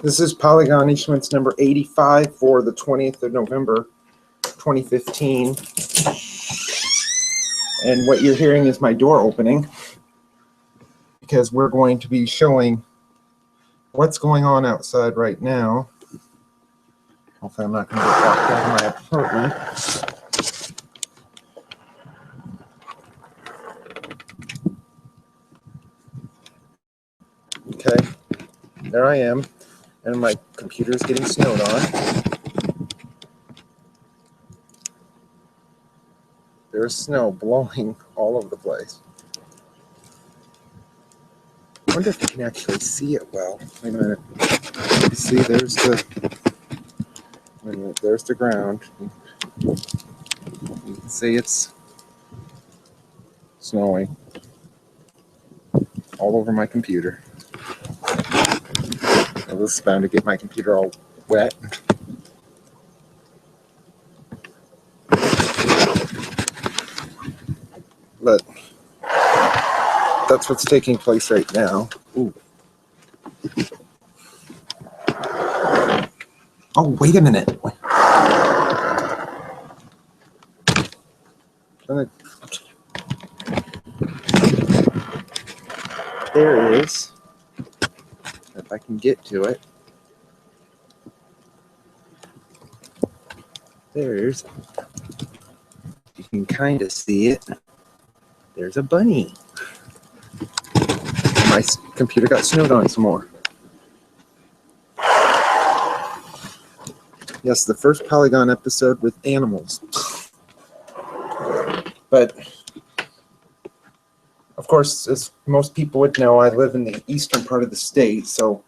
This is Polygon Issuance number 85 for the 20th of November, 2015. And what you're hearing is my door opening, because we're going to be showing what's going on outside right now. Hopefully I'm not going to get locked out of my apartment. Okay, there I am, and my computer is getting snowed on. There's snow blowing all over the place. I wonder if you can actually see it well. Wait a minute. You see, there's the ground. You can see it's snowing all over my computer. I was bound to get my computer all wet. But that's what's taking place right now. Ooh. Oh, wait a minute. There is, if I can get to it, there's, you can kind of see it. There's a bunny. My computer got snowed on some more. Yes, the first Polygon episode with animals. But, of course, as most people would know, I live in the eastern part of the state, so,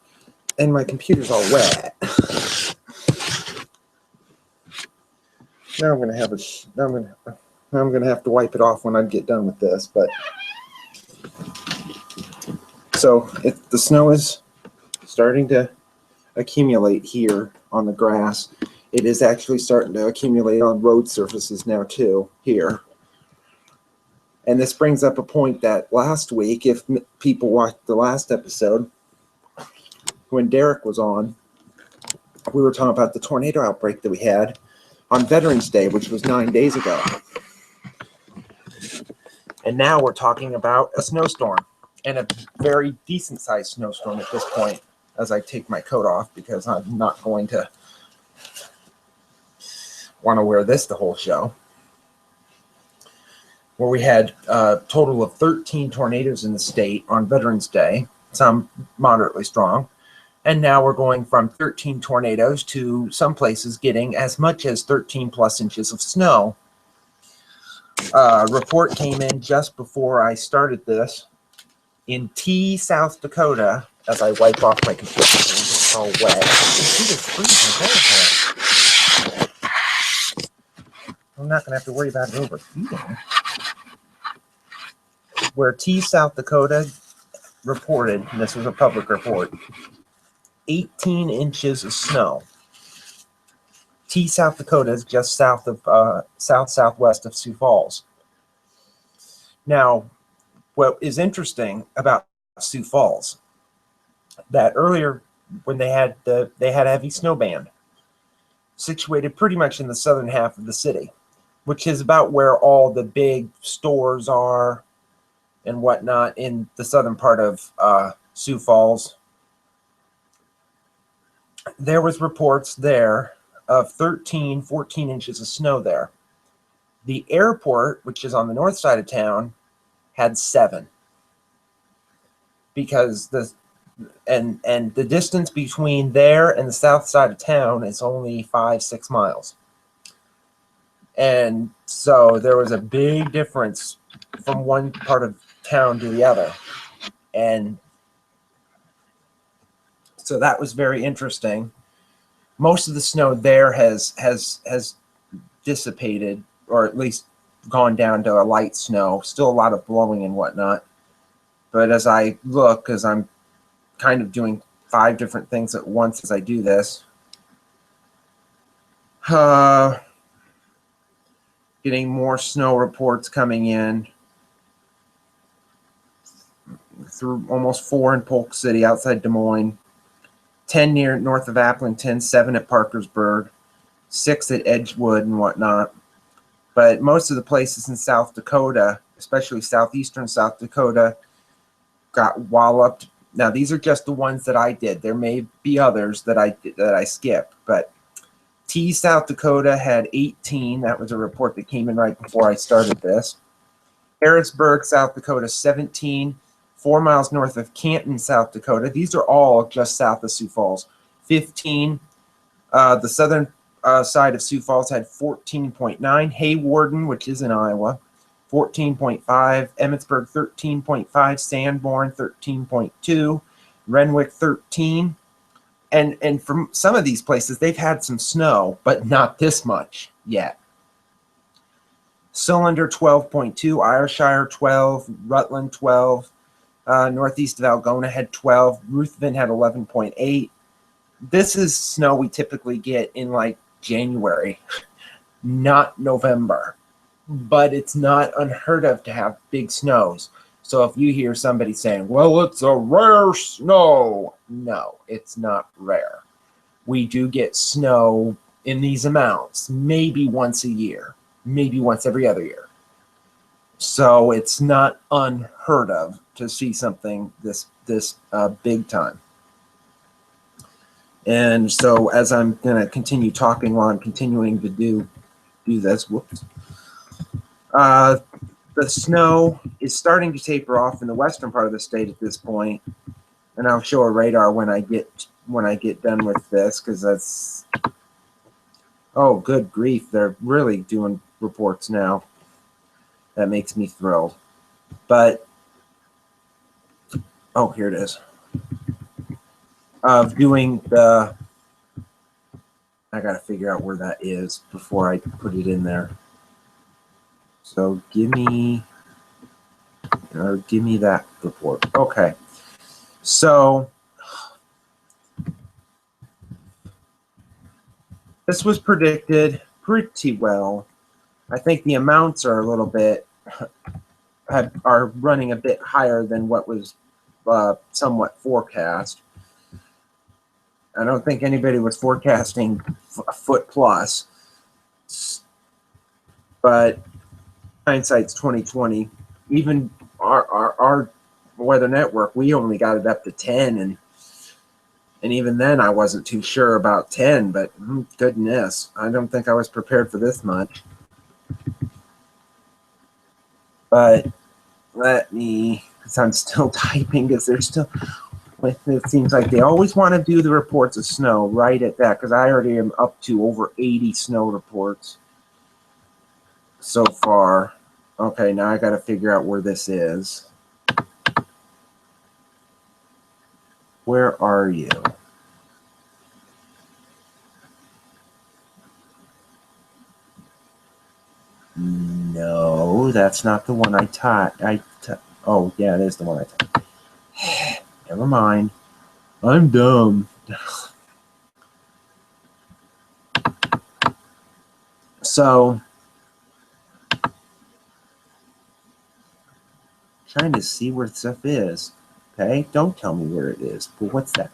and my computer's all wet. Now I'm gonna have a, now I'm gonna have to wipe it off when I get done with this, but. So the snow is starting to accumulate here on the grass. It is actually starting to accumulate on road surfaces now too, here. And this brings up a point that last week, if people watched the last episode, when Derek was on, we were talking about the tornado outbreak that we had on Veterans Day, which was 9 days ago. And now we're talking about a snowstorm. And a very decent-sized snowstorm at this point, as I take my coat off, because I'm not going to want to wear this the whole show. Where we had a total of 13 tornadoes in the state on Veterans Day, some moderately strong. And now we're going from 13 tornadoes to some places getting as much as 13 plus inches of snow. Report came in just before I started this. In South Dakota, as I wipe off my computer, it's all wet. I'm not going to have to worry about it overheating. Where South Dakota reported, and this was a public report, 18 inches of snow. South Dakota is just south of southwest of Sioux Falls. Now, what is interesting about Sioux Falls, that earlier when they had a heavy snow band situated pretty much in the southern half of the city, which is about where all the big stores are and whatnot in the southern part of Sioux Falls. There was reports there of 13, 14 inches of snow there. The airport, which is on the north side of town, had 7, because the distance between there and the south side of town is only 5-6 miles, and so there was a big difference from one part of town to the other, and so that was very interesting. Most of the snow there has dissipated, or at least gone down to a light snow. Still a lot of blowing and whatnot. But as I look, because I'm kind of doing 5 different things at once as I do this, getting more snow reports coming in through almost 4 in Polk City outside Des Moines. 10 near north of Appleton, 7 at Parkersburg, 6 at Edgewood and whatnot. But most of the places in South Dakota, especially southeastern South Dakota, got walloped. Now these are just the ones that I did. There may be others that I skipped, but T, South Dakota had 18. That was a report that came in right before I started this. Harrisburg, South Dakota, 17. 4 miles north of Canton, South Dakota. These are all just south of Sioux Falls. 15. The southern side of Sioux Falls had 14.9. Haywarden, which is in Iowa, 14.5. Emmitsburg, 13.5. Sanborn, 13.2. Renwick, 13. And from some of these places, they've had some snow, but not this much yet. Cylinder, 12.2. Ayrshire, 12. Rutland, 12. Northeast of Algona had 12. Ruthven had 11.8. This is snow we typically get in like January, not November. But it's not unheard of to have big snows. So if you hear somebody saying, well, it's a rare snow, no, it's not rare. We do get snow in these amounts, maybe once a year, maybe once every other year. So it's not unheard of to see something this big time. And so as I'm going to continue talking while I'm continuing to do this, whoops. The snow is starting to taper off in the western part of the state at this point, and I'll show a radar when I get done with this, because that's, oh, good grief, they're really doing reports now. That makes me thrilled. But oh, here it is. Of doing the, I gotta figure out where that is before I put it in there. So give me that report. Okay. So this was predicted pretty well. I think the amounts are a little bit, are running a bit higher than what was somewhat forecast. I don't think anybody was forecasting a foot plus, but hindsight's 2020. Even our weather network, we only got it up to 10, and even then I wasn't too sure about 10, but goodness, I don't think I was prepared for this much. But let me, because I'm still typing, because they're still, it seems like they always want to do the reports of snow right at that, because I already am up to over 80 snow reports so far. Okay, now I got to figure out where this is. Where are you? No, that's not the one I taught. Oh, yeah, it is the one I taught. Never mind. I'm dumb. So, trying to see where stuff is. Okay, don't tell me where it is. But what's that?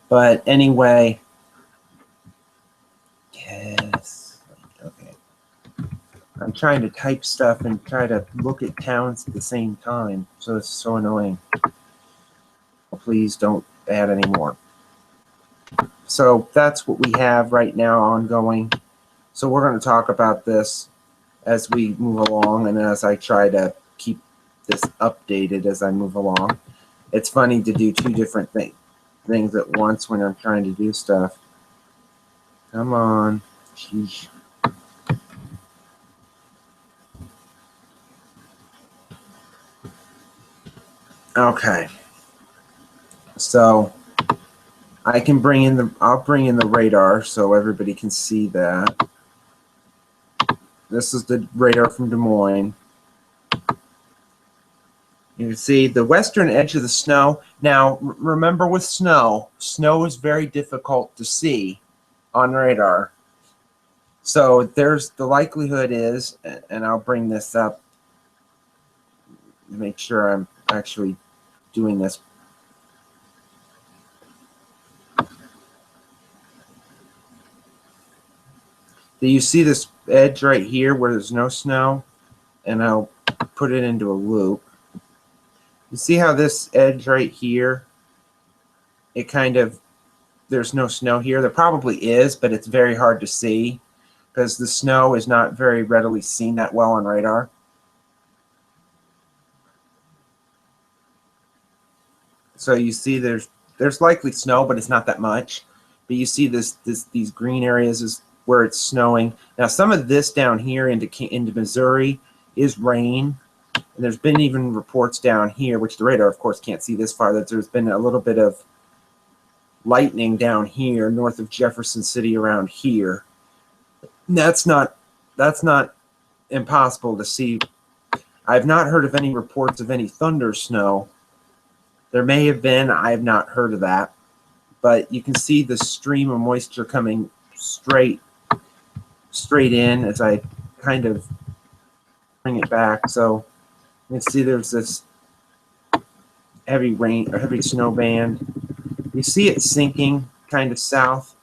But anyway, yes. Okay. I'm trying to type stuff and try to look at towns at the same time, so it's so annoying. Well, please don't add any more. So that's what we have right now ongoing. So we're going to talk about this as we move along, and as I try to keep this updated as I move along. It's funny to do two different things at once when I'm trying to do stuff. Come on. Sheesh. Okay. So I can bring in I'll bring in the radar so everybody can see that. This is the radar from Des Moines. You can see the western edge of the snow. Now, remember with snow is very difficult to see on radar. So there's the likelihood is, and I'll bring this up to make sure I'm actually doing this. Do you see this edge right here where there's no snow? And I'll put it into a loop. You see how this edge right here, it kind of, there's no snow here. There probably is, but it's very hard to see because the snow is not very readily seen that well on radar. So you see there's likely snow, but it's not that much. But you see these green areas is where it's snowing. Now some of this down here into Missouri is rain. And there's been even reports down here, which the radar, of course, can't see this far, that there's been a little bit of lightning down here north of Jefferson City around here. And that's not impossible to see. I've not heard of any reports of any thunder snow. There may have been. I have not heard of that. But you can see the stream of moisture coming straight in as I kind of bring it back. So you can see there's this heavy rain or heavy snow band. You see it sinking kind of south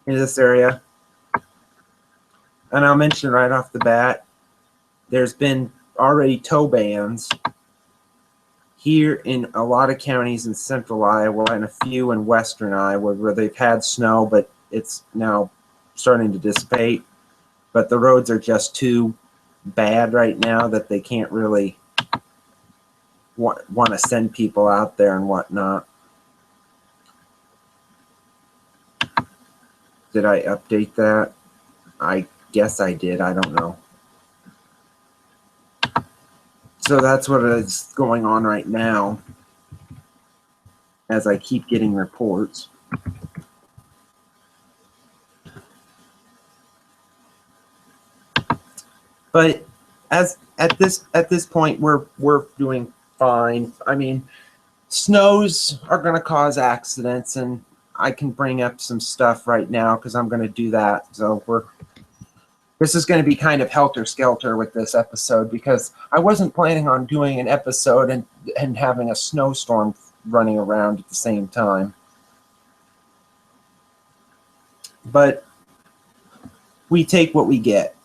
into this area. And I'll mention right off the bat, there's been already tow bans here in a lot of counties in central Iowa and a few in western Iowa where they've had snow, but it's now starting to dissipate. But the roads are just too bad right now that they can't really want to send people out there and whatnot. Did I update that? I guess I did. I don't know. So that's what is going on right now as I keep getting reports. But as at this point we're doing fine. I mean, snows are going to cause accidents, and I can bring up some stuff right now because I'm going to do that. So this is going to be kind of helter-skelter with this episode because I wasn't planning on doing an episode and having a snowstorm running around at the same time. But we take what we get.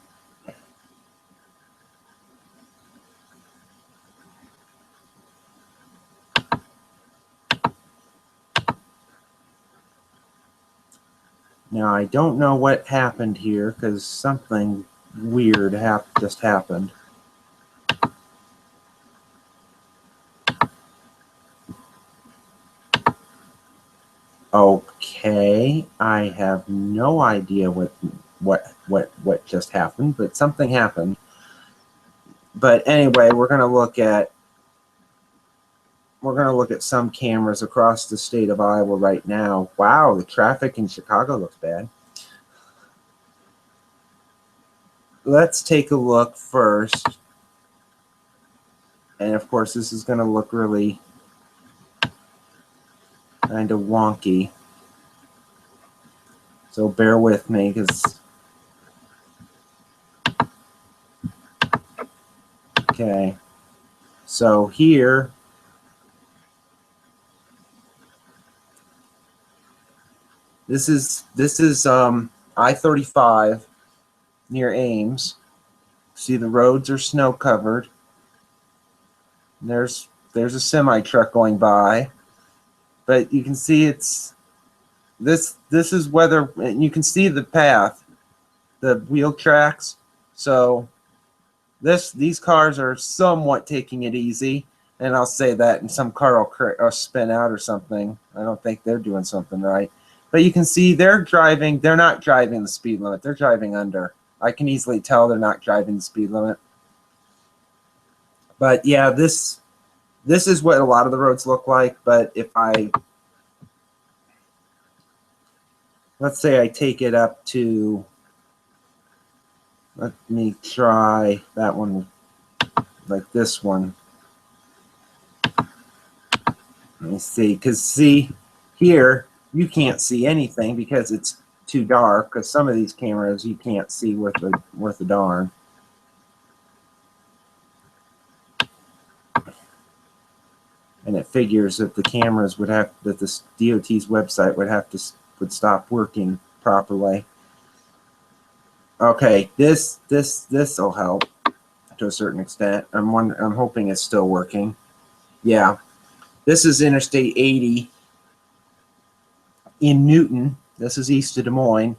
Now, I don't know what happened here because something weird just happened. Okay, I have no idea what just happened, but something happened. But anyway, we're going to look at some cameras across the state of Iowa right now. Wow, the traffic in Chicago looks bad. Let's take a look first. And of course, this is going to look really kind of wonky. So bear with me because okay. So here this is I-35 near Ames. See, the roads are snow covered. There's a semi truck going by, but you can see it's this is weather, and you can see the path, the wheel tracks. So these cars are somewhat taking it easy, and I'll say that, and some car will spin out or something. I don't think they're doing something right. But you can see they're not driving the speed limit. They're driving under. I can easily tell they're not driving the speed limit. But yeah, this is what a lot of the roads look like. But if let's say I take it up to, let me try that one, like this one. Let me see, because see here, you can't see anything because it's too dark, because some of these cameras you can't see worth a darn. And it figures that the cameras would have, that the DOT's website would stop working properly. Okay, this will help to a certain extent. I'm hoping it's still working. Yeah, this is Interstate 80 in Newton. This is east of Des Moines.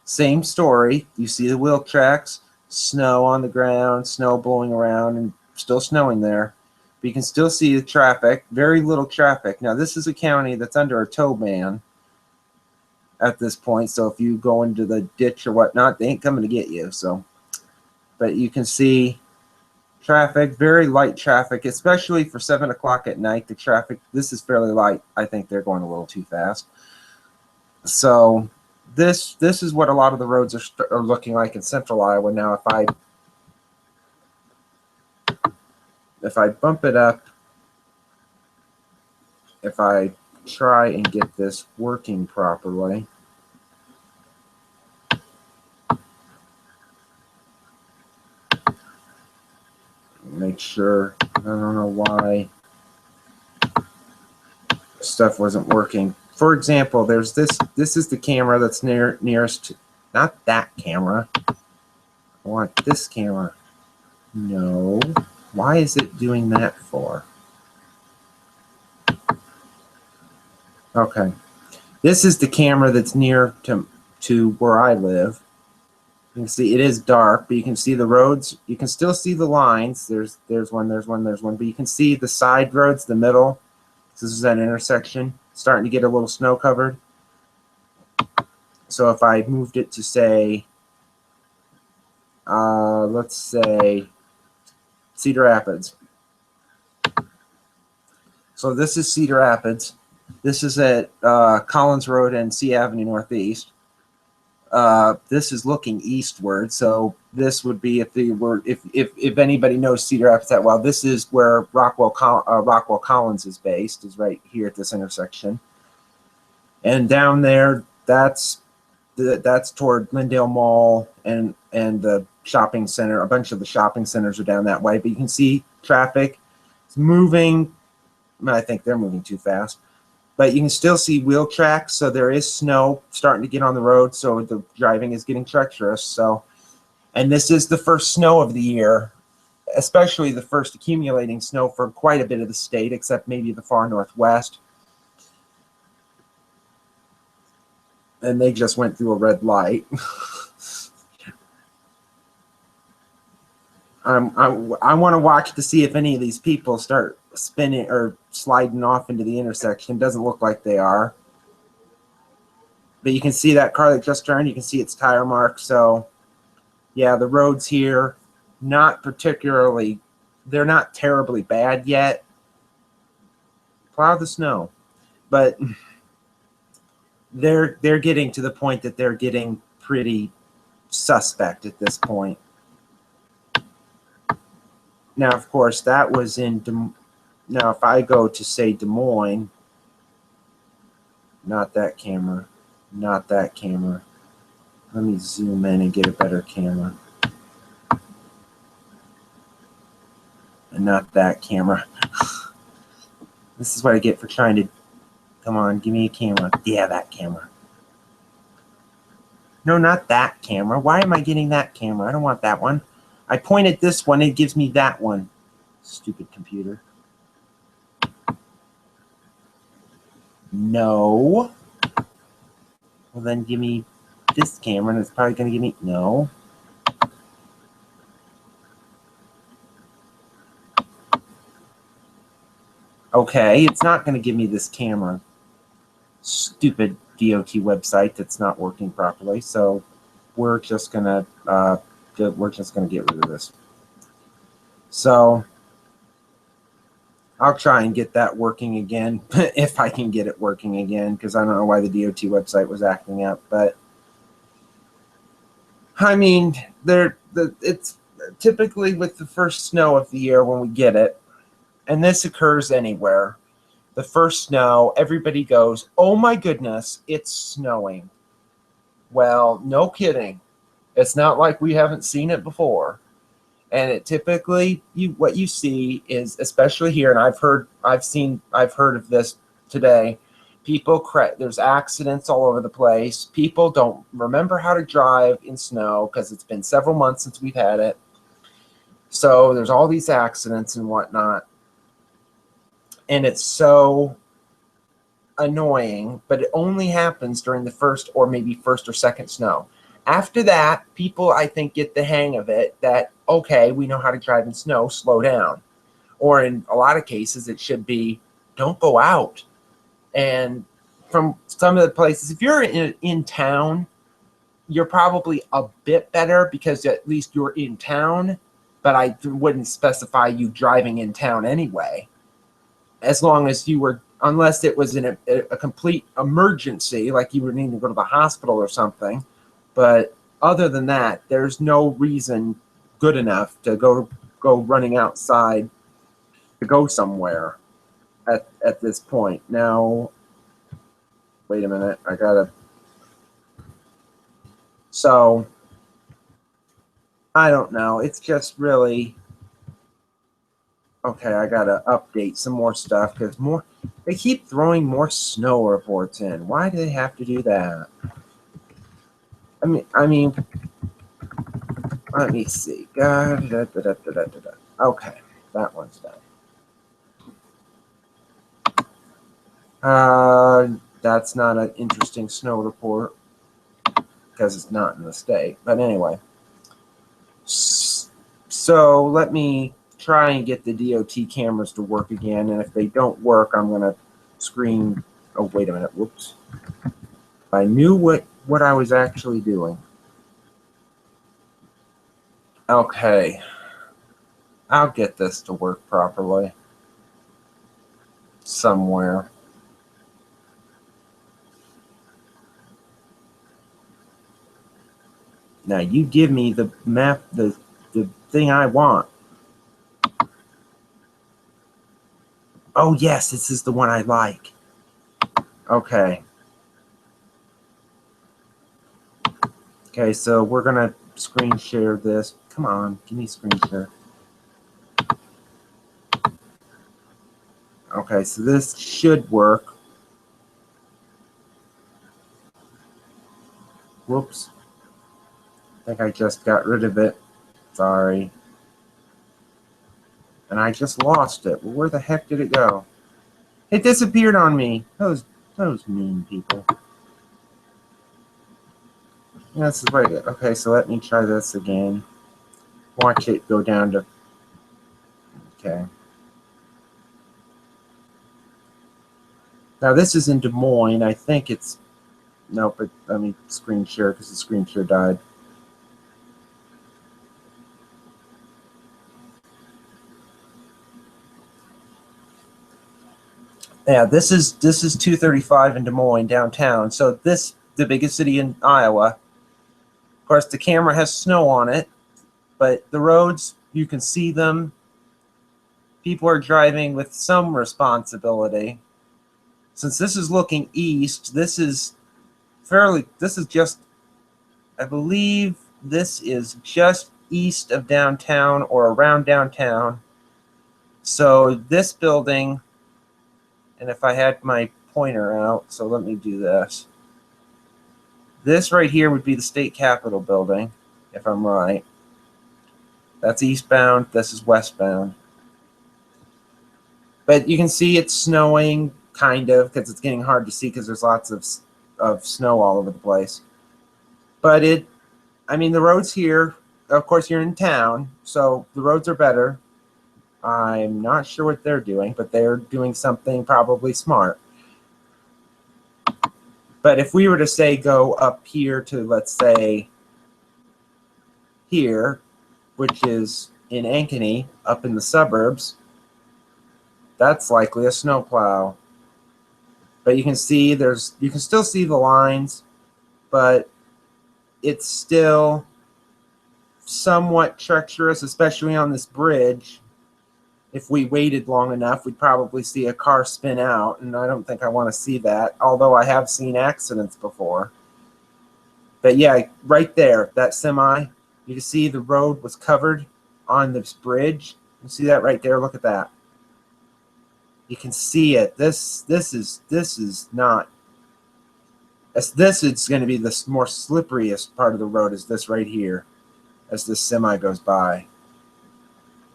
Same story. You see the wheel tracks, snow on the ground, snow blowing around, and still snowing there. But you can still see the traffic, very little traffic. Now, this is a county that's under a tow ban at this point, so if you go into the ditch or whatnot, they ain't coming to get you. So, but you can see traffic, very light traffic, especially for 7 o'clock at night. The traffic, this is fairly light. I think they're going a little too fast. So this is what a lot of the roads are looking like in central Iowa now. If I bump it up, if I try and get this working properly, make sure, I don't know why stuff wasn't working. For example, there's this is the camera that's nearest to, not that camera. I want this camera. No. Why is it doing that for? Okay. This is the camera that's near to where I live. You can see it is dark, but you can see the roads. You can still see the lines. There's one, but you can see the side roads, the middle. This is that intersection, starting to get a little snow covered. So if I moved it to say, let's say Cedar Rapids. So this is Cedar Rapids. This is at Collins Road and C Avenue Northeast. This is looking eastward, so this would be if anybody knows Cedar Rapids that well. This is where Rockwell Collins is based, is right here at this intersection. And down there, that's toward Glendale Mall and the shopping center. A bunch of the shopping centers are down that way, but you can see traffic. It's moving. I think they're moving too fast. But you can still see wheel tracks, so there is snow starting to get on the road, so the driving is getting treacherous. So, and this is the first snow of the year, especially the first accumulating snow for quite a bit of the state, except maybe the far northwest. And they just went through a red light. I want to watch to see if any of these people start spinning or sliding off into the intersection. Doesn't look like they are. But you can see that car that just turned. You can see its tire mark. So, yeah, the roads here, not particularly, they're not terribly bad yet. Plow the snow. But they're getting to the point that they're getting pretty suspect at this point. Now, of course, that was in now, if I go to, say, Des Moines, not that camera, not that camera. Let me zoom in and get a better camera. And not that camera. This is what I get for trying to, come on, give me a camera. Yeah, that camera. No, not that camera. Why am I getting that camera? I don't want that one. I point at this one, it gives me that one. Stupid computer. No. Well, then give me this camera, and it's probably going to give me, no. Okay, it's not going to give me this camera. Stupid DOT website that's not working properly. So we're just going to get rid of this. So I'll try and get that working again, if I can get it working again, because I don't know why the DOT website was acting up. But I mean, it's typically with the first snow of the year when we get it, and this occurs anywhere. The first snow, everybody goes, "Oh my goodness, it's snowing." Well, no kidding. It's not like we haven't seen it before. And it typically, what you see is, especially here, and I've heard of this today. There's accidents all over the place. People don't remember how to drive in snow because it's been several months since we've had it. So there's all these accidents and whatnot. And it's so annoying, but it only happens during the first or second snow. After that, people, I think, get the hang of it that, okay, we know how to drive in snow, slow down. Or in a lot of cases, it should be, don't go out. And from some of the places, if you're in town, you're probably a bit better because at least you're in town, but I wouldn't specify you driving in town anyway. As long as you were, unless it was in a complete emergency, like you would need to go to the hospital or something. But other than that, there's no reason good enough to go running outside to go somewhere at this point. Now, wait a minute, so I don't know. It's just really, okay, I gotta update some more stuff because they keep throwing more snow reports in. Why do they have to do that? I mean, let me see. Okay, that one's done. That's not an interesting snow report because it's not in the state. But anyway, so let me try and get the DOT cameras to work again. And if they don't work, I'm going to screen. Oh, wait a minute. Whoops. I knew what I was actually doing. Okay. I'll get this to work properly somewhere. Now you give me the map, the thing I want. Oh yes, this is the one I like. Okay. Okay, so we're gonna screen share this. Come on, give me screen share. Okay, so this should work. Whoops. I think I just got rid of it. Sorry. And I just lost it. Well, where the heck did it go? It disappeared on me. Those mean people. That's right. Okay, so let me try this again. Watch it go down to. Okay. Now this is in Des Moines. I think it's. Nope. But let me screen share because the screen share died. Yeah, this is 235 in Des Moines downtown. So the biggest city in Iowa. Of course, the camera has snow on it, but the roads, you can see them. People are driving with some responsibility. Since this is looking east, this is just, I believe this is just east of downtown or around downtown. So this building, and if I had my pointer out, so let me do this. This right here would be the state capitol building, if I'm right. That's eastbound, this is westbound. But you can see it's snowing, kind of, because it's getting hard to see because there's lots of snow all over the place. But the roads here, of course, you're in town, so the roads are better. I'm not sure what they're doing, but they're doing something probably smart. But if we were to say go up here to, let's say, here, which is in Ankeny, up in the suburbs, that's likely a snowplow. But you can see you can still see the lines, but it's still somewhat treacherous, especially on this bridge. If we waited long enough, we'd probably see a car spin out, and I don't think I want to see that, although I have seen accidents before. But yeah, right there, that semi, you can see the road was covered on this bridge. You see that right there? Look at that. You can see it. This is not. This is going to be the more slipperiest part of the road. Is this right here, as this semi goes by.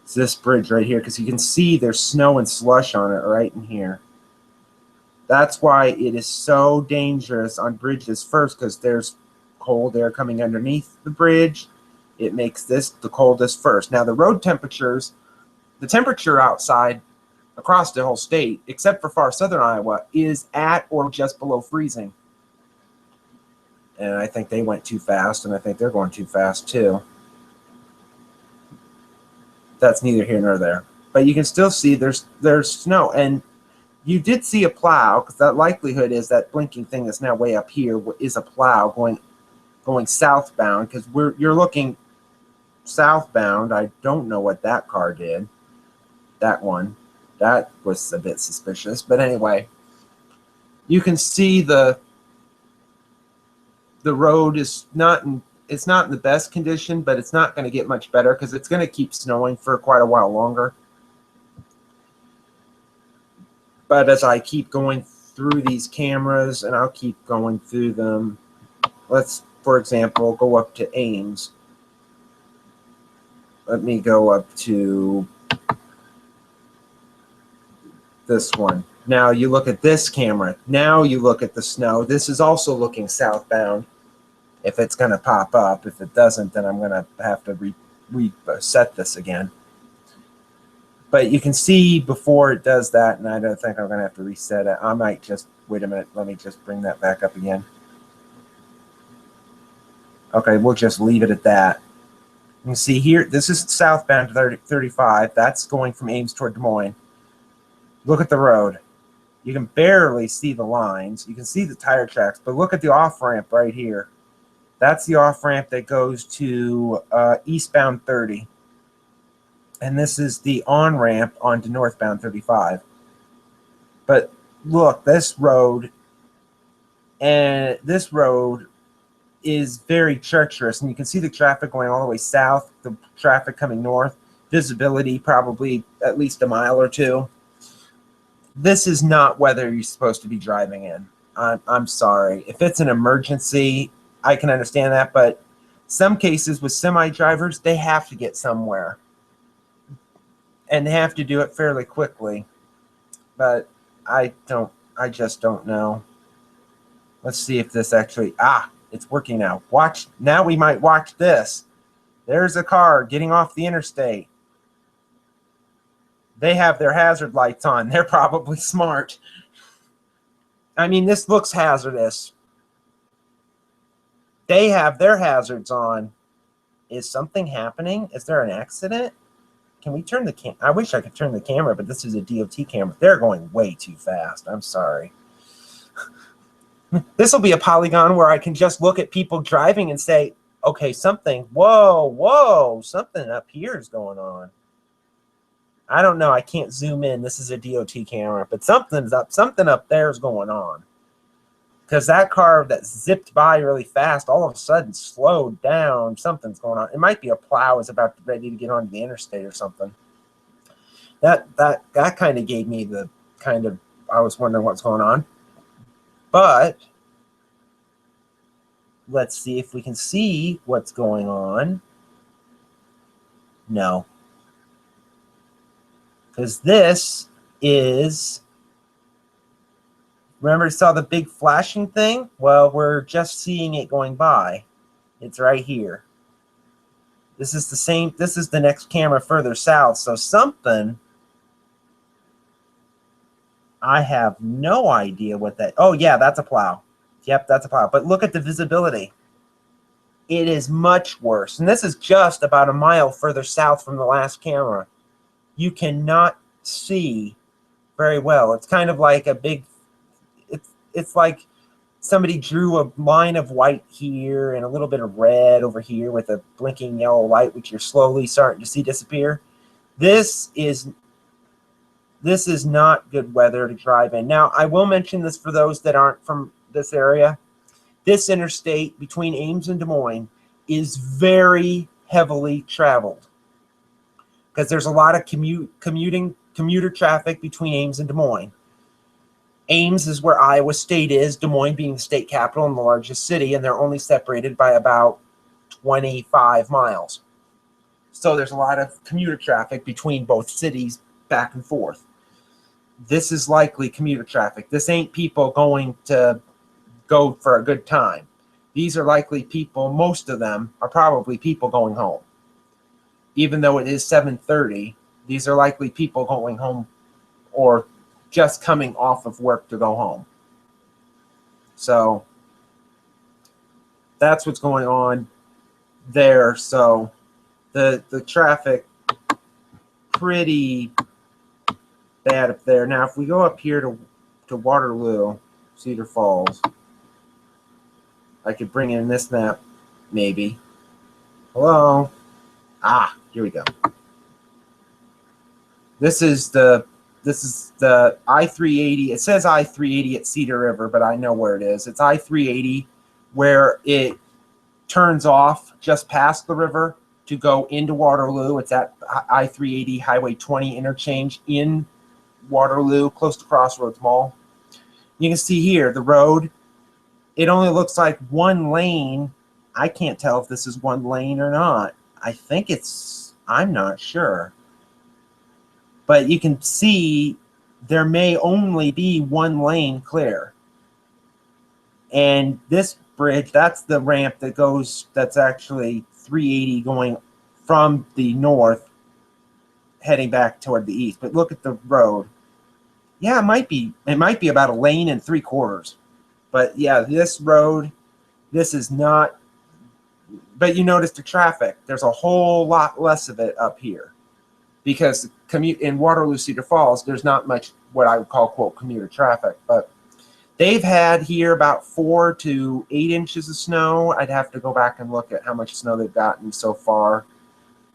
It's this bridge right here, because you can see there's snow and slush on it right in here. That's why it is so dangerous on bridges first, because there's cold air coming underneath the bridge. It makes this the coldest first. Now the road temperatures, the temperature outside across the whole state, except for far southern Iowa, is at or just below freezing. And I think they went too fast, and I think they're going too fast too. That's neither here nor there. But you can still see there's snow. And you did see a plow, because that likelihood is that blinking thing that's now way up here is a plow going southbound, because you're looking southbound. I don't know what that car did. That one. That was a bit suspicious. But anyway, you can see the road is not in the best condition, but it's not going to get much better, because it's going to keep snowing for quite a while longer. But as I keep going through these cameras, and I'll keep going through them, let's, for example, go up to Ames. Let me go up to this one. Now you look at this camera. Now you look at the snow. This is also looking southbound. If it's going to pop up. If it doesn't, then I'm going to have to reset this again. But you can see before it does that, and I don't think I'm going to have to reset it. I might just, wait a minute, let me just bring that back up again. Okay, we'll just leave it at that. You can see here, this is southbound 35. That's going from Ames toward Des Moines. Look at the road. You can barely see the lines. You can see the tire tracks, but look at the off-ramp right here. That's the off-ramp that goes to eastbound 30. And this is the on-ramp onto northbound 35. But look, this road is very treacherous. And you can see the traffic going all the way south, the traffic coming north. Visibility probably at least a mile or two. This is not weather you're supposed to be driving in. I'm sorry. If it's an emergency, I can understand that. But some cases with semi-drivers, they have to get somewhere. And they have to do it fairly quickly. But I just don't know. Let's see if this actually, it's working now. Now we might watch this. There's a car getting off the interstate. They have their hazard lights on. They're probably smart. I mean, this looks hazardous. They have their hazards on. Is something happening? Is there an accident? Can we turn the cam? I wish I could turn the camera, but this is a DOT camera. They're going way too fast. I'm sorry. This will be a polygon where I can just look at people driving and say, okay, something up here is going on. I don't know. I can't zoom in. This is a DOT camera, but something up there is going on. Because that car that zipped by really fast all of a sudden slowed down. Something's going on. It might be a plow is about ready to get onto the interstate or something. That kind of gave me the kind of, I was wondering what's going on. But let's see if we can see what's going on. No. Because this is, remember you saw the big flashing thing? Well, we're just seeing it going by. It's right here. This is the same, this is the next camera further south. So something, I have no idea what that, oh yeah, that's a plow. Yep, that's a plow. But look at the visibility. It is much worse. And this is just about a mile further south from the last camera. You cannot see very well. It's kind of like a big, it's like somebody drew a line of white here and a little bit of red over here with a blinking yellow light, which you're slowly starting to see disappear. This is not good weather to drive in. Now, I will mention this for those that aren't from this area. this interstate between Ames and Des Moines is very heavily traveled because there's a lot of commuter traffic between Ames and Des Moines. Ames is where Iowa State is, Des Moines being the state capital and the largest city, and they're only separated by about 25 miles. So there's a lot of commuter traffic between both cities back and forth. This is likely commuter traffic. This ain't people going to go for a good time. These are likely people, most of them are probably people going home. Even though it is 7:30, these are likely people going home or just coming off of work to go home. So that's what's going on there. So the traffic pretty bad up there. Now if we go up here to Waterloo, Cedar Falls, I could bring in this map maybe. Hello? Ah, here we go. This is the I-380. It says I-380 at Cedar River, but I know where it is. It's I-380 where it turns off just past the river to go into Waterloo. It's at I-380 Highway 20 interchange in Waterloo, close to Crossroads Mall. You can see here the road. It only looks like one lane. I can't tell if this is one lane or not. I think it's, I'm not sure. But you can see there may only be one lane clear. And this bridge, that's the ramp that goes, that's actually 380 going from the north, heading back toward the east. But look at the road. Yeah, it might be about 1 3/4 lanes. But yeah, this road, this is not, but you notice the traffic. There's a whole lot less of it up here. Because commute in Waterloo, Cedar Falls, there's not much what I would call, quote, commuter traffic. But they've had here about 4 to 8 inches of snow. I'd have to go back and look at how much snow they've gotten so far.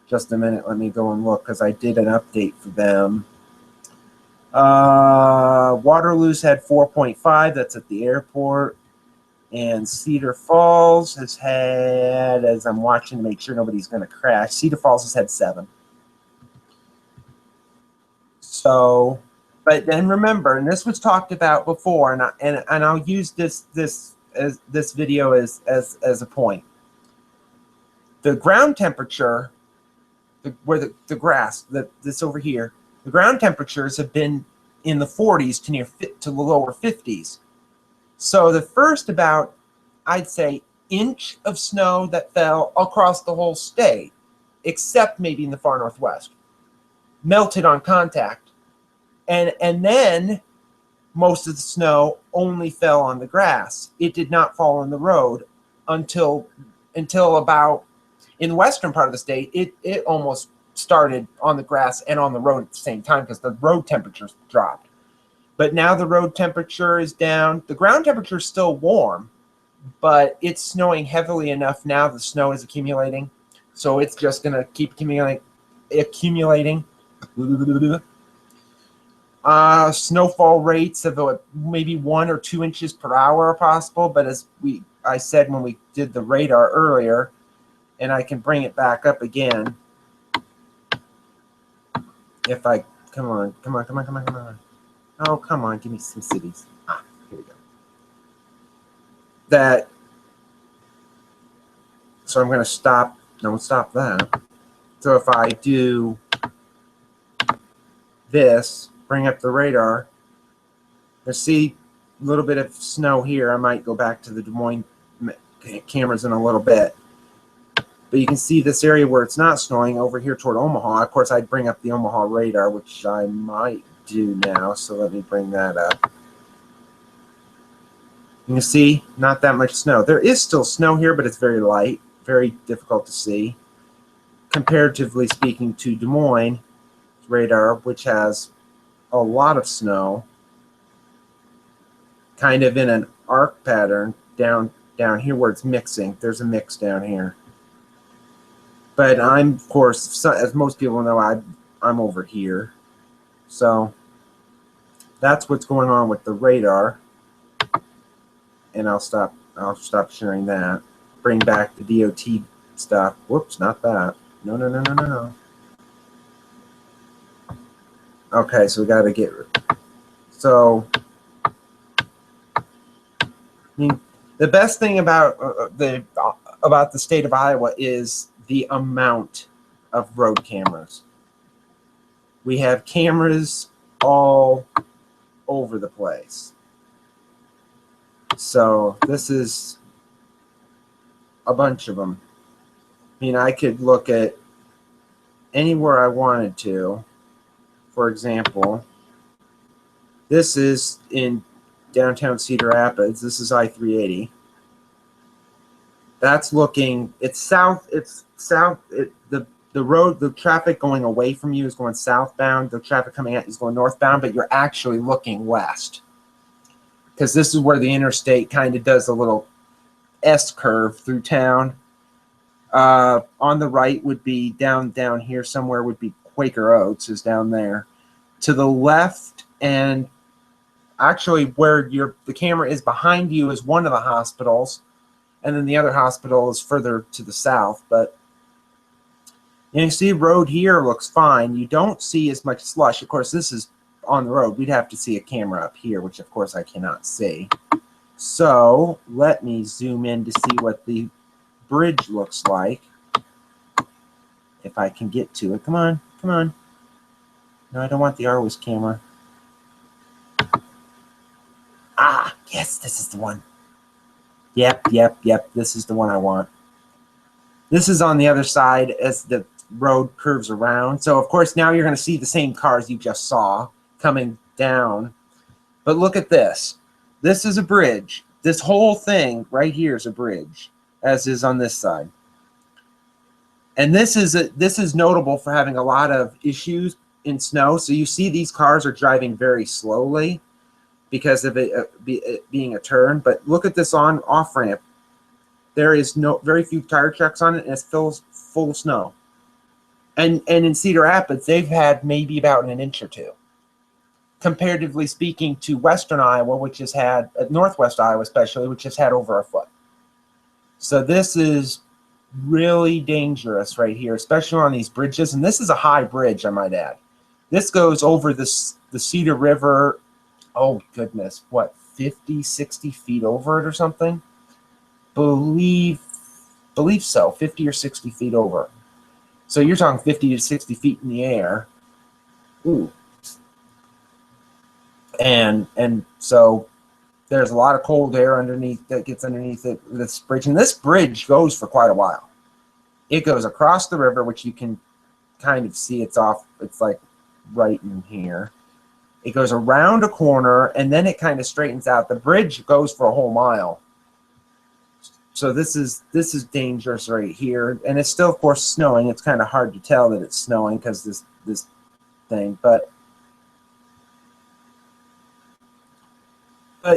Just a minute, let me go and look, because I did an update for them. Waterloo's had 4.5, that's at the airport. And Cedar Falls has had, as I'm watching to make sure nobody's going to crash, Cedar Falls has had 7. So, but then remember, and this was talked about before, and I'll use this video as a point. The ground temperature, where the grass, this over here, the ground temperatures have been in the 40s to the lower 50s. So the first about, I'd say, inch of snow that fell across the whole state, except maybe in the far northwest, melted on contact. And then most of the snow only fell on the grass. It did not fall on the road until about, in the western part of the state, it almost started on the grass and on the road at the same time because the road temperatures dropped. But now the road temperature is down. The ground temperature is still warm, but it's snowing heavily enough now. The snow is accumulating, so it's just going to keep accumulating. Snowfall rates of maybe 1 or 2 inches per hour are possible, but as I said when we did the radar earlier, and I can bring it back up again. If I come on. Oh, come on, give me some cities. Here we go. So I'm going to stop. Don't stop that. So if I do this, bring up the radar, let's see a little bit of snow here. I might go back to the Des Moines cameras in a little bit. But you can see this area where it's not snowing over here toward Omaha. Of course, I'd bring up the Omaha radar, which I might do now. So let me bring that up. You can see not that much snow. There is still snow here, but it's very light, very difficult to see. Comparatively speaking to Des Moines radar, which has a lot of snow, kind of in an arc pattern down here where it's mixing. There's a mix down here. But I'm, of course, as most people know, I'm over here. So that's what's going on with the radar. And I'll stop I'll stop sharing that. Bring back the DOT stuff. Whoops, not that. No, no, no, no, no, no. Okay, so we got to get. So, I mean, the best thing about the state of Iowa is the amount of road cameras. We have cameras all over the place. So this is a bunch of them. I mean, I could look at anywhere I wanted to. For example, this is in downtown Cedar Rapids. This is I-380. That's looking, it's south, the road, the traffic going away from you is going southbound. The traffic coming at you is going northbound, but you're actually looking west. Because this is where the interstate kind of does a little S curve through town. On the right would be down here somewhere would be Quaker Oats is down there. To the left and actually where the camera is behind you is one of the hospitals, and then the other hospital is further to the south. But you see road here looks fine. You don't see as much slush. Of course, this is on the road. We'd have to see a camera up here, which of course I cannot see. So let me zoom in to see what the bridge looks like. If I can get to it. Come on, come on. No, I don't want the Arwis camera. Ah, yes, this is the one. Yep. This is the one I want. This is on the other side as the road curves around. So, of course, now you're going to see the same cars you just saw coming down. But look at this. This is a bridge. This whole thing right here is a bridge, as is on this side. And this is notable for having a lot of issues in snow. So you see these cars are driving very slowly because of it being a turn. But look at this off ramp. There is very few tire tracks on it, and it's full of snow. And in Cedar Rapids, they've had maybe about an inch or two. Comparatively speaking to Western Iowa, which has had, Northwest Iowa especially, which has had over a foot. So this is really dangerous right here, especially on these bridges. And this is a high bridge, I might add. This goes over the Cedar River, oh goodness, what, 50, 60 feet over it or something? Believe so, 50 or 60 feet over. So you're talking 50 to 60 feet in the air. Ooh. And so there's a lot of cold air underneath that gets underneath this bridge. And this bridge goes for quite a while. It goes across the river, which you can kind of see it's like right in here. It goes around a corner, and then it kind of straightens out. The bridge goes for a whole mile. So this is dangerous right here. And it's still, of course, snowing. It's kind of hard to tell that it's snowing because this thing. But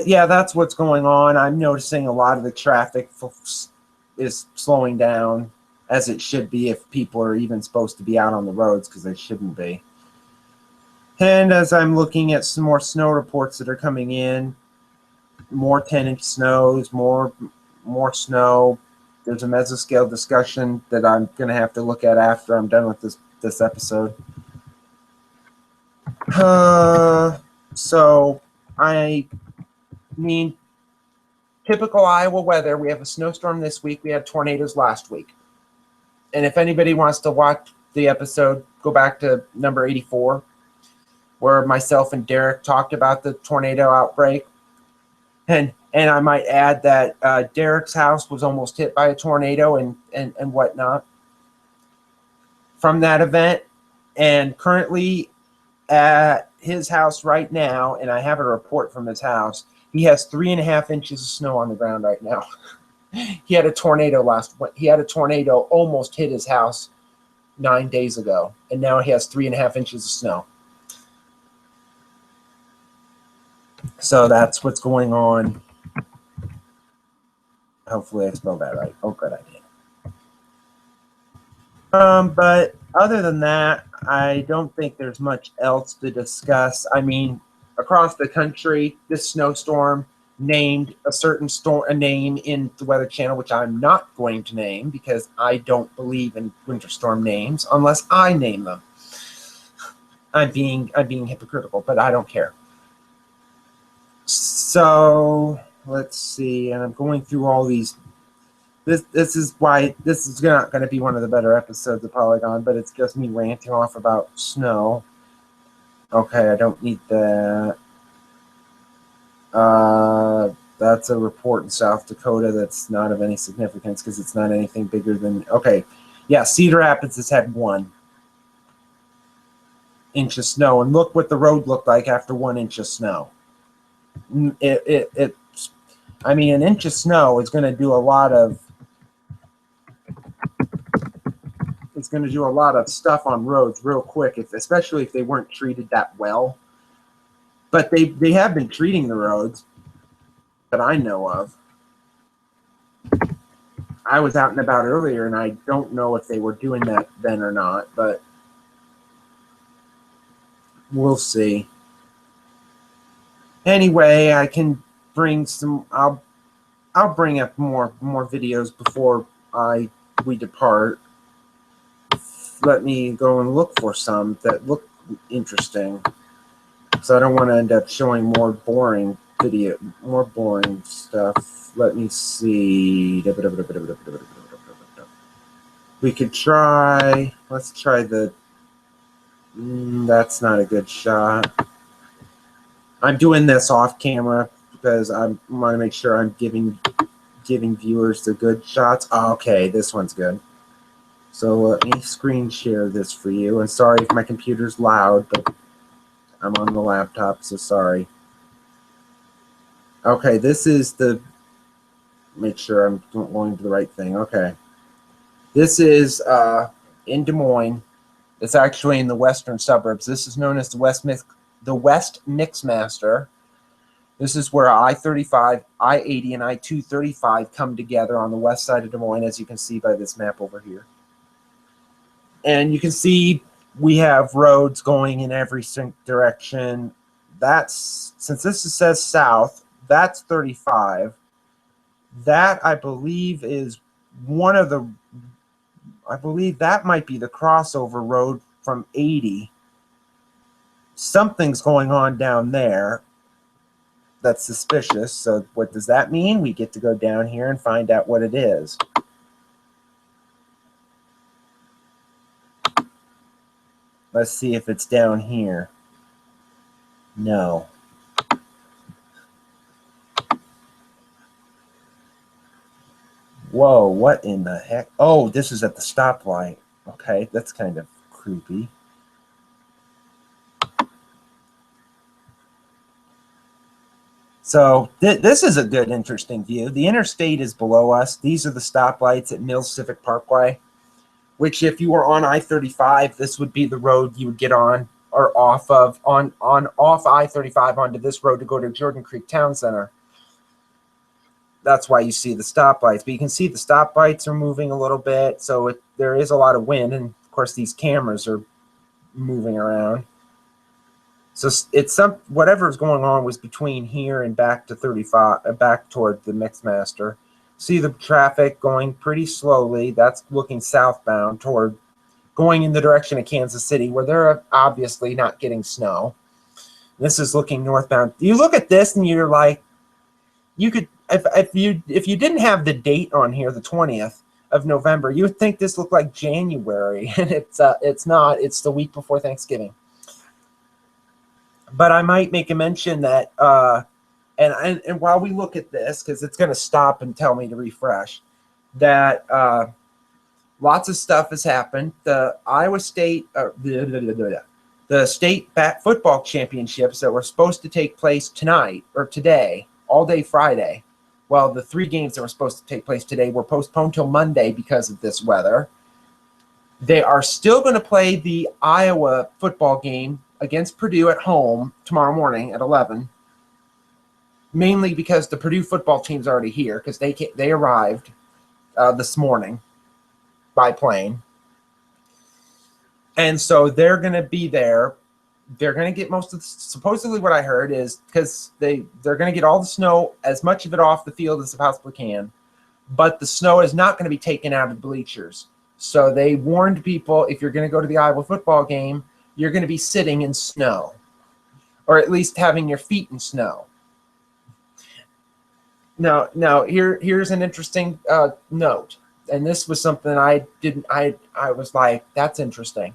yeah, that's what's going on. I'm noticing a lot of the traffic is slowing down, as it should be if people are even supposed to be out on the roads, because they shouldn't be. And as I'm looking at some more snow reports that are coming in, more 10-inch snows, more snow. There's a mesoscale discussion that I'm going to have to look at after I'm done with this episode. So I mean, typical Iowa weather. We have a snowstorm this week. We had tornadoes last week. And if anybody wants to watch the episode, go back to number 84, where myself and Derek talked about the tornado outbreak. And I might add that Derek's house was almost hit by a tornado and whatnot from that event. And currently at his house right now, and I have a report from his house, he has 3.5 inches of snow on the ground right now. He had a tornado almost hit his house 9 days ago, and now he has 3.5 inches of snow. So that's what's going on. Hopefully I spelled that right. Oh, good, I did. But other than that, I don't think there's much else to discuss. I mean, across the country, this snowstorm named a certain storm, a name in the Weather Channel, which I'm not going to name because I don't believe in winter storm names unless I name them. I'm being hypocritical, but I don't care. So let's see, and I'm going through all these. This is why this is not going to be one of the better episodes of Polygon, but it's just me ranting off about snow. Okay, I don't need that. That's a report in South Dakota that's not of any significance because it's not anything bigger than, okay. Yeah, Cedar Rapids has had 1 inch of snow, and look what the road looked like after 1 inch of snow. I mean, an inch of snow is going to do a lot of, it's going to do a lot of stuff on roads real quick, especially if they weren't treated that well. But they have been treating the roads that I know of. I was out and about earlier, and I don't know if they were doing that then or not, but we'll see. Anyway, I can bring some. I'll bring up more videos before we depart. Let me go and look for some that look interesting, so I don't want to end up showing more boring stuff. Let me see. We could try. Let's try the. That's not a good shot. I'm doing this off camera because I want to make sure I'm giving viewers the good shots. Oh, okay, this one's good. So let me screen share this for you. And sorry if my computer's loud, but I'm on the laptop, so sorry. Okay, this is the. Make sure I'm going to the right thing. Okay, this is in Des Moines. It's actually in the western suburbs. This is known as the West Mixmaster. This is where I-35, I-80, and I-235 come together on the west side of Des Moines, as you can see by this map over here. And you can see we have roads going in every direction. That's, since this says south, that's 35. That, I believe, is one of the, I believe that might be the crossover road from 80. Something's going on down there that's suspicious. So what does that mean? We get to go down here and find out what it is. Let's see if it's down here. No. Whoa, what in the heck? Oh, this is at the stoplight. Okay, that's kind of creepy. So this is a good, interesting view. The interstate is below us. These are the stoplights at Mills Civic Parkway, which if you were on I-35, this would be the road you would get on or off of, off I-35 onto this road to go to Jordan Creek Town Center. That's why you see the stoplights. But you can see the stoplights are moving a little bit, so there is a lot of wind, and of course these cameras are moving around. So it's whatever's going on was between here and back to 35, back toward the Mixmaster. See the traffic going pretty slowly. That's looking southbound toward going in the direction of Kansas City, where they're obviously not getting snow. This is looking northbound. You look at this and you're like, you could, if you didn't have the date on here, the 20th of November, you would think this looked like January, and it's not. It's the week before Thanksgiving. But I might make a mention that, and while we look at this, because it's going to stop and tell me to refresh, that lots of stuff has happened. The Iowa State, the state football championships that were supposed to take place tonight or today, all day Friday. Well, the 3 games that were supposed to take place today were postponed till Monday because of this weather. They are still going to play the Iowa football game against Purdue at home tomorrow morning at 11, mainly because the Purdue football team's already here because they arrived this morning by plane. And so they're going to be there they're going to get most of supposedly what I heard is because they're going to get all the snow, as much of it off the field as they possibly can, but the snow is not going to be taken out of the bleachers. So they warned people, if you're going to go to the Iowa football game, you're going to be sitting in snow, or at least having your feet in snow. Now here's an interesting note, and this was something I was like, that's interesting.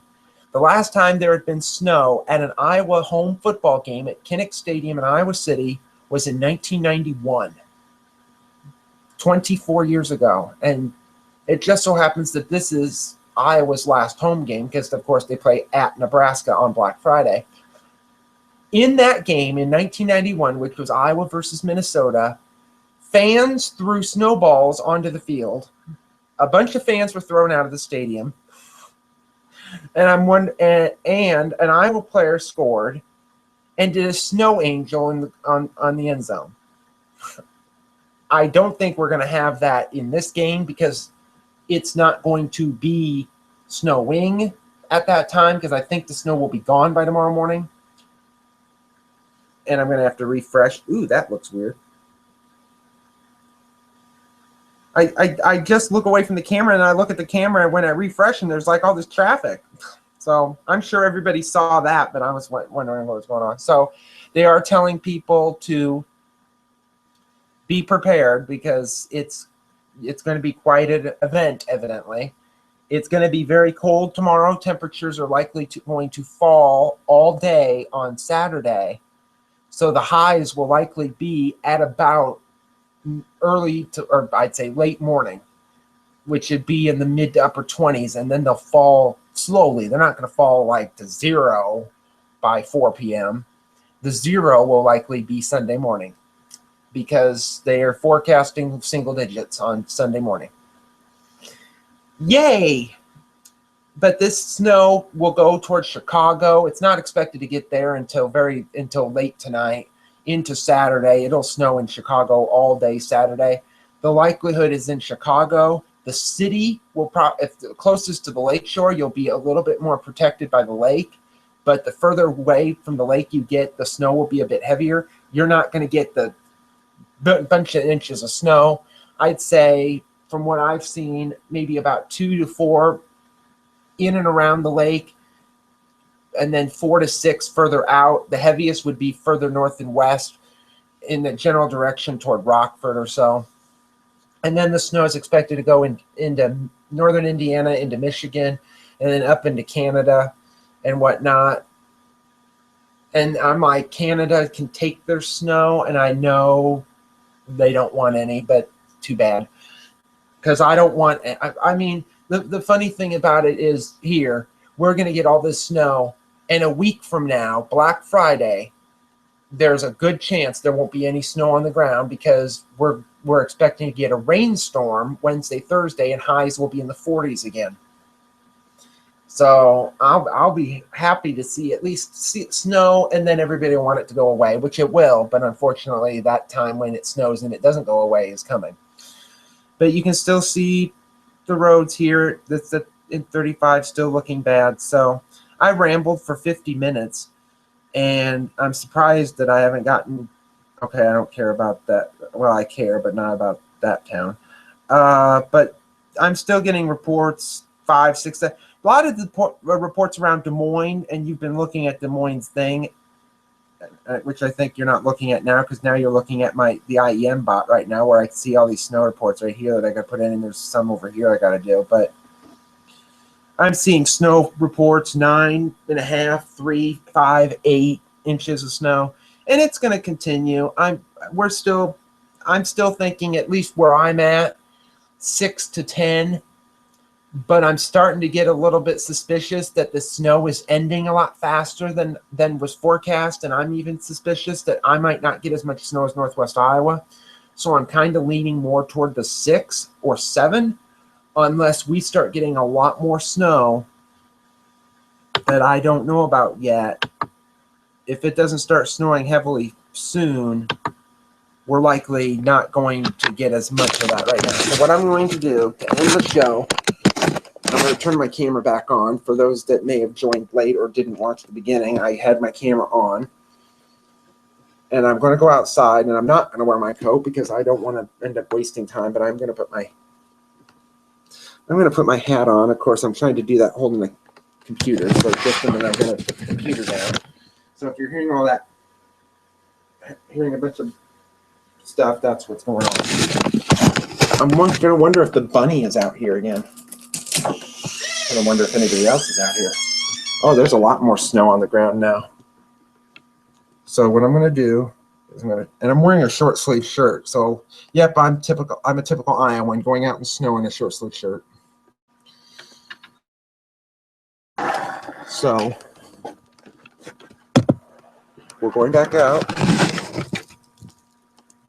The last time there had been snow at an Iowa home football game at Kinnick Stadium in Iowa City was in 1991, 24 years ago. And it just so happens that this is Iowa's last home game because, of course, they play at Nebraska on Black Friday. In that game in 1991, which was Iowa versus Minnesota, fans threw snowballs onto the field. A bunch of fans were thrown out of the stadium. And an Iowa player scored and did a snow angel on the end zone. I don't think we're going to have that in this game because it's not going to be snowing at that time because I think the snow will be gone by tomorrow morning. And I'm going to have to refresh. Ooh, that looks weird. I just look away from the camera and I look at the camera when I refresh and there's like all this traffic. So I'm sure everybody saw that, but I was wondering what was going on. So they are telling people to be prepared because it's going to be quite an event, evidently. It's going to be very cold tomorrow. Temperatures are likely going to fall all day on Saturday. So the highs will likely be at about early to, or I'd say late morning, which should be in the mid to upper 20s, and then they'll fall slowly. They're not going to fall like to 0 by 4 p.m. The 0 will likely be Sunday morning because they are forecasting single digits on Sunday morning. Yay! But this snow will go towards Chicago. It's not expected to get there until late tonight into Saturday. It'll snow in Chicago all day Saturday. The likelihood is in Chicago. The city will if the closest to the lake shore, you'll be a little bit more protected by the lake. But the further away from the lake you get, the snow will be a bit heavier. You're not going to get the bunch of inches of snow. I'd say, from what I've seen, maybe about 2 to 4 in and around the lake, and then 4 to 6 further out. The heaviest would be further north and west in the general direction toward Rockford or so. And then the snow is expected to go into northern Indiana, into Michigan, and then up into Canada and whatnot. And I'm like, Canada can take their snow, and I know they don't want any, but too bad. Because I don't want, I mean, the funny thing about it is here, we're going to get all this snow, and a week from now, Black Friday, there's a good chance there won't be any snow on the ground because we're expecting to get a rainstorm Wednesday, Thursday, and highs will be in the 40s again. So I'll be happy to see at least snow, and then everybody will want it to go away, which it will. But unfortunately, that time when it snows and it doesn't go away is coming. But you can still see the roads here. That's in 35 still looking bad. So I rambled for 50 minutes, and I'm surprised that I haven't gotten. Okay, I don't care about that. Well, I care, but not about that town. But I'm still getting reports 5, 6. A lot of the reports around Des Moines, and you've been looking at Des Moines' thing, which I think you're not looking at now because now you're looking at the IEM bot right now where I can see all these snow reports right here that I got to put in, and there's some over here I got to do. But I'm seeing snow reports 9.5, 3, 5, 8 inches of snow, and it's going to continue. I'm still thinking, at least where I'm at, 6 to 10. But I'm starting to get a little bit suspicious that the snow is ending a lot faster than was forecast, and I'm even suspicious that I might not get as much snow as Northwest Iowa. So I'm kind of leaning more toward the 6 or 7, unless we start getting a lot more snow that I don't know about yet. If it doesn't start snowing heavily soon, we're likely not going to get as much of that right now. So what I'm going to do to end the show I'm going to turn my camera back on. For those that may have joined late or didn't watch the beginning, I had my camera on. And I'm going to go outside, and I'm not going to wear my coat because I don't want to end up wasting time, but I'm going to put my hat on. Of course, I'm trying to do that holding the computer. So just a minute, I'm going to put the computer down. So if you're hearing all that, hearing a bunch of stuff, that's what's going on. I'm going to wonder if the bunny is out here again. I'm going to wonder if anybody else is out here. Oh, there's a lot more snow on the ground now. So what I'm going to do is and I'm wearing a short sleeve shirt. So yep, I'm a typical Iowan going out in snow in a short sleeve shirt. So we're going back out,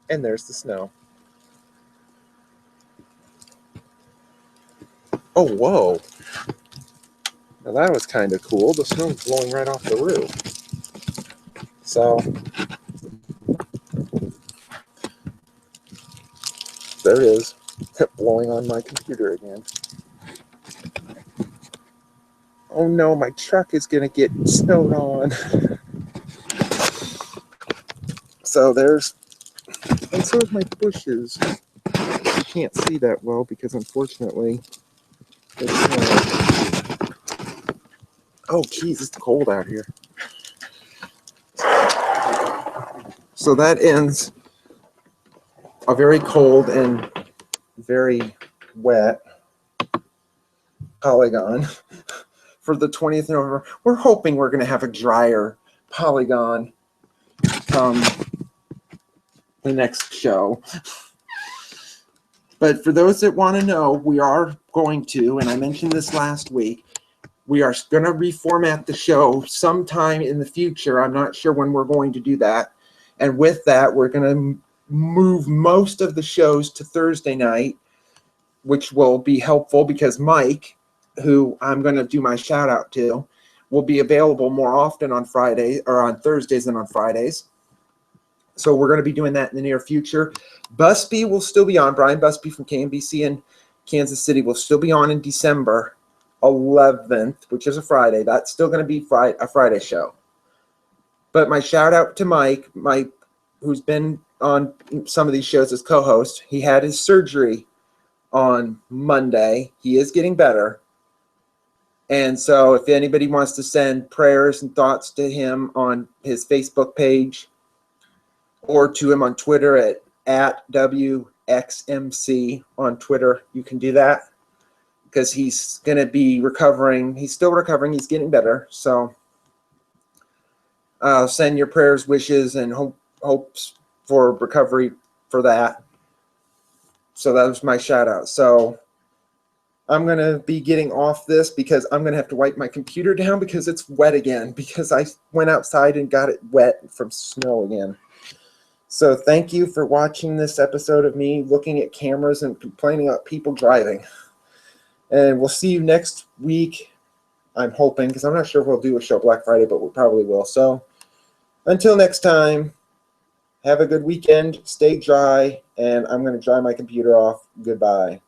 and there's the snow. Oh, whoa. Now that was kind of cool. The snow was blowing right off the roof. So there it is, blowing on my computer again. Oh no, my truck is going to get snowed on. So there's, and so is my bushes. You can't see that well because unfortunately, oh geez, it's cold out here. So that ends a very cold and very wet Polygon for the 20th of November. We're hoping we're going to have a drier Polygon come the next show. But for those that want to know, we are going to, and I mentioned this last week, we are going to reformat the show sometime in the future. I'm not sure when we're going to do that. And with that, we're going to move most of the shows to Thursday night, which will be helpful because Mike, who I'm going to do my shout out to, will be available more often on Friday or on Thursdays than on Fridays. So we're going to be doing that in the near future. Busby will still be on. Brian Busby from KMBC in Kansas City will still be on in December 11th, which is a Friday. That's still going to be a Friday show. But my shout out to Mike, who's been on some of these shows as co-host. He had his surgery on Monday. He is getting better. And so if anybody wants to send prayers and thoughts to him on his Facebook page or to him on Twitter at WXMC on Twitter, you can do that because he's going to be recovering. He's still recovering. He's getting better. So send your prayers, wishes, and hopes for recovery for that. So that was my shout out. So I'm going to be getting off this because I'm going to have to wipe my computer down because it's wet again because I went outside and got it wet from snow again. So thank you for watching this episode of me looking at cameras and complaining about people driving. And we'll see you next week, I'm hoping, because I'm not sure if we'll do a show Black Friday, but we probably will. So until next time, have a good weekend, stay dry, and I'm going to dry my computer off. Goodbye.